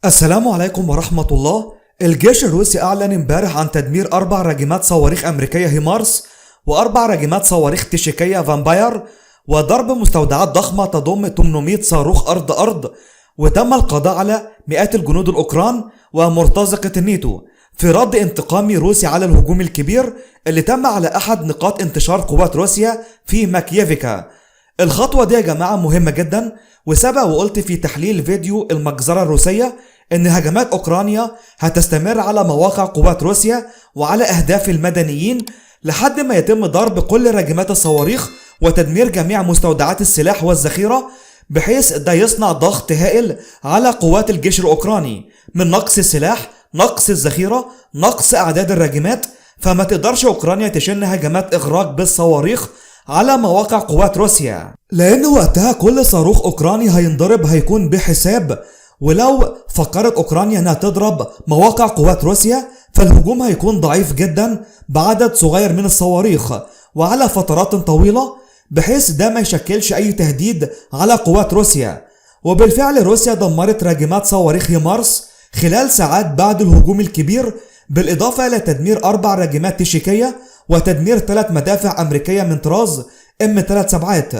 السلام عليكم ورحمة الله. الجيش الروسي أعلن امبارح عن تدمير 4 راجمات صواريخ أمريكية هيمارس و4 راجمات صواريخ تشيكية فامباير وضرب مستودعات ضخمة تضم 800 صاروخ أرض وتم القضاء على مئات الجنود الأوكران ومرتزقة الناتو في رد انتقامي روسي على الهجوم الكبير اللي تم على أحد نقاط انتشار قوات روسيا في ماكييفيكا. الخطوة دي يا جماعة مهمة جدا، وسبق وقلت في تحليل فيديو المجزرة الروسية ان هجمات اوكرانيا هتستمر على مواقع قوات روسيا وعلى اهداف المدنيين لحد ما يتم ضرب كل راجمات الصواريخ وتدمير جميع مستودعات السلاح والذخيرة، بحيث ده يصنع ضغط هائل على قوات الجيش الاوكراني من نقص السلاح، نقص الذخيرة، نقص اعداد الراجمات. فما تقدرش اوكرانيا تشن هجمات اغراق بالصواريخ على مواقع قوات روسيا، لان وقتها كل صاروخ اوكراني هينضرب هيكون بحساب. ولو فكرت اوكرانيا انها تضرب مواقع قوات روسيا فالهجوم هيكون ضعيف جدا بعدد صغير من الصواريخ وعلى فترات طويلة، بحيث ده ما يشكلش اي تهديد على قوات روسيا. وبالفعل روسيا دمرت راجمات صواريخ هيمارس خلال ساعات بعد الهجوم الكبير، بالاضافة الى تدمير 4 راجمات تشيكية وتدمير 3 مدافع امريكية من طراز M37.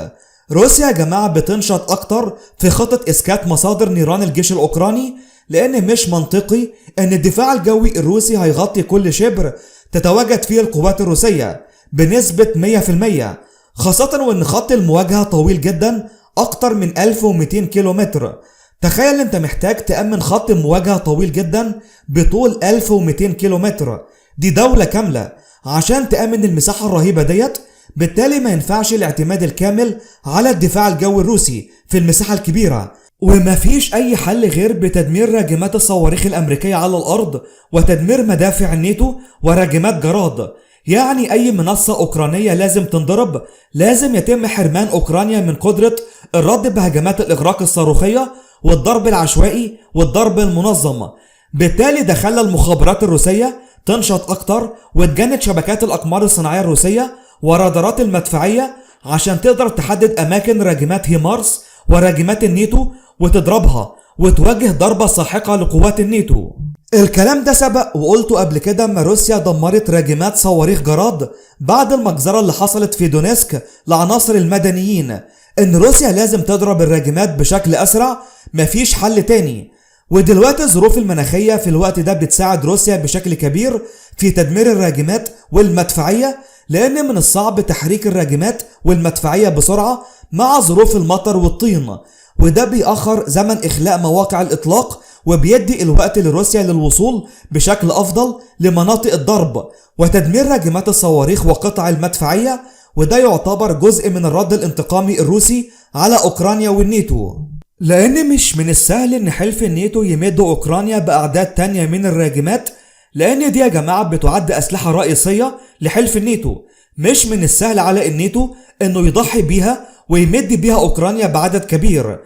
روسيا يا جماعة بتنشط اكتر في خطة اسكات مصادر نيران الجيش الاوكراني، لان مش منطقي ان الدفاع الجوي الروسي هيغطي كل شبر تتواجد فيه القوات الروسية بنسبة 100%، خاصة وان خط المواجهة طويل جدا اكتر من 1200 كيلومتر. تخيل انت محتاج تأمن خط مواجهة طويل جدا بطول 1200 كيلومتر، دي دولة كاملة عشان تأمن المساحة الرهيبة ديت. بالتالي ما ينفعش الاعتماد الكامل على الدفاع الجوي الروسي في المساحة الكبيرة، ومفيش اي حل غير بتدمير راجمات الصواريخ الامريكية على الارض وتدمير مدافع الناتو وراجمات جراد. يعني اي منصة اوكرانية لازم تنضرب، لازم يتم حرمان اوكرانيا من قدرة الرد بهجمات الاغراق الصاروخية والضرب العشوائي والضرب المنظم. بالتالي ده خلى المخابرات الروسية تنشط اكتر وتجند شبكات الاقمار الصناعية الروسية ورادارات المدفعية عشان تقدر تحدد اماكن راجمات هيمارس وراجمات الناتو وتضربها وتوجه ضربة ساحقة لقوات الناتو. الكلام ده سبق وقلته قبل كده اما روسيا دمرت راجمات صواريخ جراد بعد المجزرة اللي حصلت في دونيسك لعناصر المدنيين، ان روسيا لازم تضرب الراجمات بشكل اسرع، مفيش حل تاني. ودلوقتي الظروف المناخية في الوقت ده بتساعد روسيا بشكل كبير في تدمير الراجمات والمدفعية، لان من الصعب تحريك الراجمات والمدفعية بسرعة مع ظروف المطر والطين، وده بيأخر زمن اخلاء مواقع الاطلاق وبيدي الوقت لروسيا للوصول بشكل افضل لمناطق الضرب وتدمير راجمات الصواريخ وقطع المدفعية. وده يعتبر جزء من الرد الانتقامي الروسي على اوكرانيا والناتو، لان مش من السهل ان حلف الناتو يمد اوكرانيا باعداد تانية من الراجمات، لان دي يا جماعة بتعد اسلحة رئيسية لحلف الناتو. مش من السهل على الناتو انه يضحي بيها ويمد بيها اوكرانيا بعدد كبير.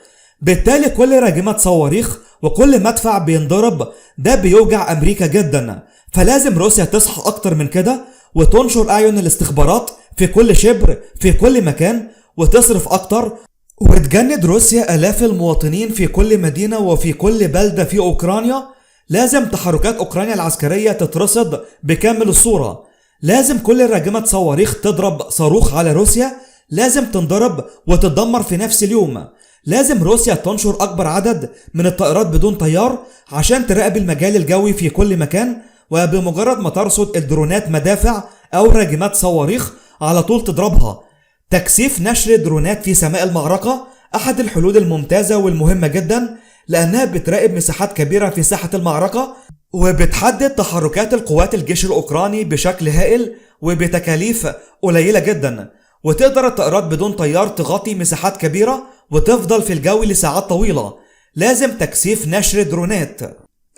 بالتالي كل راجمات صواريخ وكل مدفع بينضرب ده بيوجع امريكا جدا، فلازم روسيا تصحى اكتر من كده وتنشر اعين الاستخبارات في كل شبر في كل مكان وتصرف اكتر، وتجند روسيا الاف المواطنين في كل مدينة وفي كل بلدة في اوكرانيا. لازم تحركات اوكرانيا العسكرية تترصد بكامل الصورة، لازم كل راجمة صواريخ تضرب صاروخ على روسيا لازم تنضرب وتتدمر في نفس اليوم. لازم روسيا تنشر اكبر عدد من الطائرات بدون طيار عشان تراقب المجال الجوي في كل مكان، وبمجرد ما ترصد الدرونات مدافع او راجمات صواريخ على طول تضربها. تكثيف نشر درونات في سماء المعركة احد الحلول الممتازة والمهمة جدا، لانها بتراقب مساحات كبيرة في ساحة المعركة وبتحدد تحركات القوات الجيش الاوكراني بشكل هائل وبتكاليف قليلة جدا، وتقدر الطائرات بدون طيار تغطي مساحات كبيرة وتفضل في الجو لساعات طويلة. لازم تكثيف نشر درونات.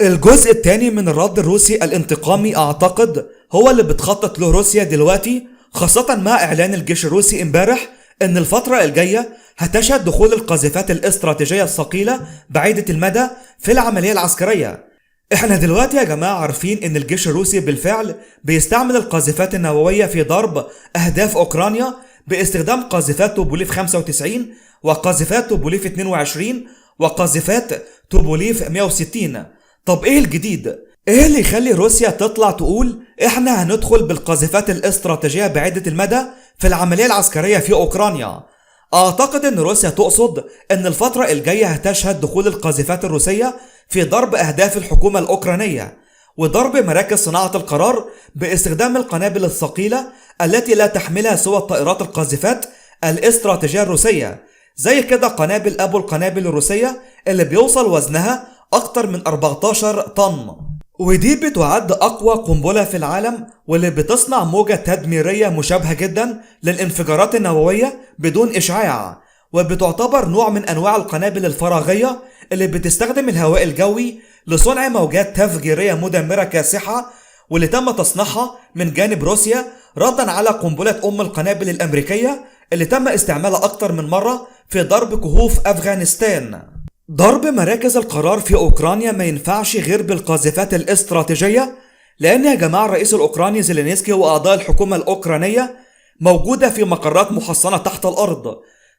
الجزء الثاني من الرد الروسي الانتقامي اعتقد هو اللي بتخطط له روسيا دلوقتي، خاصة مع اعلان الجيش الروسي امبارح ان الفترة الجاية هتشهد دخول القاذفات الاستراتيجية الثقيلة بعيدة المدى في العملية العسكرية. احنا دلوقتي يا جماعة عارفين ان الجيش الروسي بالفعل بيستعمل القاذفات النووية في ضرب اهداف اوكرانيا باستخدام قاذفات توبوليف 95 وقاذفات توبوليف 22 وقاذفات توبوليف 160. طب ايه الجديد؟ ايه اللي يخلي روسيا تطلع تقول احنا هندخل بالقاذفات الاستراتيجية بعيدة المدى في العملية العسكرية في اوكرانيا؟ اعتقد ان روسيا تقصد ان الفترة الجاية هتشهد دخول القاذفات الروسية في ضرب اهداف الحكومة الاوكرانية وضرب مراكز صناعة القرار باستخدام القنابل الثقيلة التي لا تحملها سوى الطائرات القاذفات الاستراتيجية الروسية، زي كده قنابل ابو القنابل الروسية اللي بيوصل وزنها اكتر من 14 طن، ودي بتعد اقوى قنبلة في العالم واللي بتصنع موجة تدميرية مشابهة جدا للانفجارات النووية بدون اشعاع، وبتعتبر نوع من انواع القنابل الفراغية اللي بتستخدم الهواء الجوي لصنع موجات تفجيرية مدمرة كاسحة، واللي تم تصنيعها من جانب روسيا ردا على قنبلة القنابل الامريكية اللي تم استعمالها اكتر من مرة في ضرب كهوف افغانستان. ضرب مراكز القرار في اوكرانيا ما ينفعش غير بالقاذفات الاستراتيجية، لان يا جماعة الرئيس الاوكراني زيلينسكي واعضاء الحكومة الاوكرانية موجودة في مقرات محصنة تحت الارض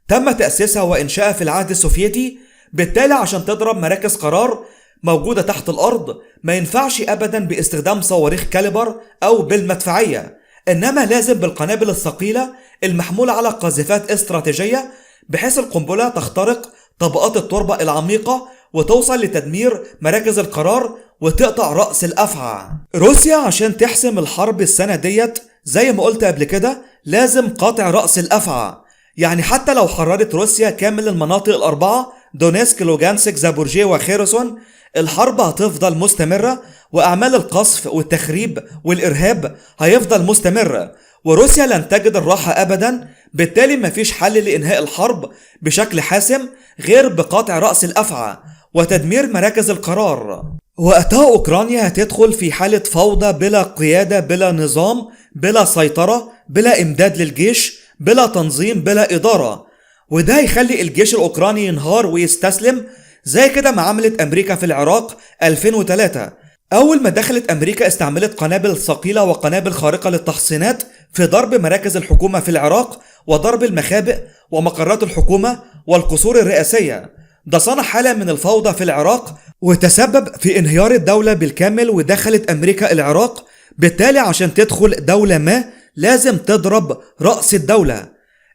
تم تأسيسها وانشائها في العهد السوفيتي، بالتالي عشان تضرب مراكز قرار موجودة تحت الارض ما ينفعش ابدا باستخدام صواريخ كاليبر او بالمدفعية، انما لازم بالقنابل الثقيلة المحمولة على قاذفات استراتيجية، بحيث القنبلة تخترق طبقات التربة العميقة وتوصل لتدمير مراكز القرار وتقطع رأس الأفعى. روسيا عشان تحسم الحرب السنة ديت زي ما قلت قبل كده لازم قاطع رأس الأفعى، يعني حتى لو حررت روسيا كامل المناطق الأربعة دونيسك لوغانسك زابورجيه وخيرسون، الحرب هتفضل مستمرة وأعمال القصف والتخريب والإرهاب هيفضل مستمر، وروسيا لن تجد الراحة أبدا، بالتالي مفيش حل لإنهاء الحرب بشكل حاسم غير بقطع رأس الأفعى وتدمير مراكز القرار. وقتها أوكرانيا هتدخل في حالة فوضى بلا قيادة بلا نظام بلا سيطرة بلا إمداد للجيش بلا تنظيم بلا إدارة، وده يخلي الجيش الأوكراني ينهار ويستسلم زي كده ما عملت أمريكا في العراق 2003. أول ما دخلت أمريكا استعملت قنابل ثقيلة وقنابل خارقة للتحصينات في ضرب مراكز الحكومة في العراق وضرب المخابئ ومقرات الحكومة والقصور الرئاسية، ده صنع حالة من الفوضى في العراق وتسبب في انهيار الدولة بالكامل، ودخلت أمريكا العراق، بالتالي عشان تدخل دولة ما لازم تضرب رأس الدولة.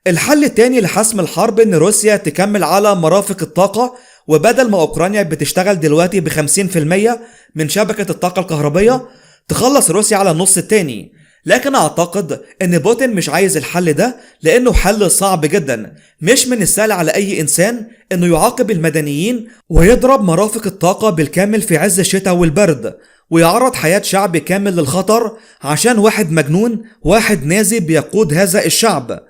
الحل التاني لحسم الحرب ان روسيا تكمل على مرافق الطاقة، وبدل ما اوكرانيا بتشتغل دلوقتي ب50% من شبكة الطاقة الكهربية تخلص روسيا على النص التاني، لكن اعتقد ان بوتين مش عايز الحل ده لانه حل صعب جدا، مش من السهل على اي انسان انه يعاقب المدنيين ويضرب مرافق الطاقة بالكامل في عز الشتاء والبرد ويعرض حياة شعب كامل للخطر عشان واحد مجنون واحد نازي بيقود هذا الشعب.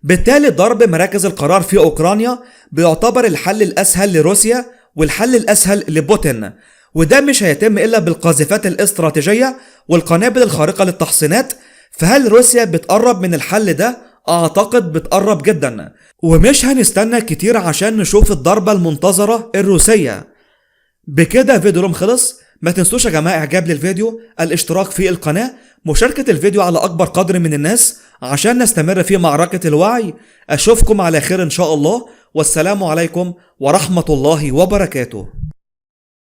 بالتالي ضرب مراكز القرار في أوكرانيا بيعتبر الحل الأسهل لروسيا والحل الأسهل لبوتين، وده مش هيتم إلا بالقاذفات الاستراتيجية والقنابل الخارقة للتحصينات. فهل روسيا بتقرب من الحل ده؟ أعتقد بتقرب جدا، ومش هنستنى كتير عشان نشوف الضربة المنتظرة الروسية. بكده فيديو خلص، ما تنسوش يا جماعة اعجاب للفيديو، الاشتراك في القناة، مشاركة الفيديو على اكبر قدر من الناس عشان نستمر في معركة الوعي. اشوفكم على خير ان شاء الله، والسلام عليكم ورحمة الله وبركاته.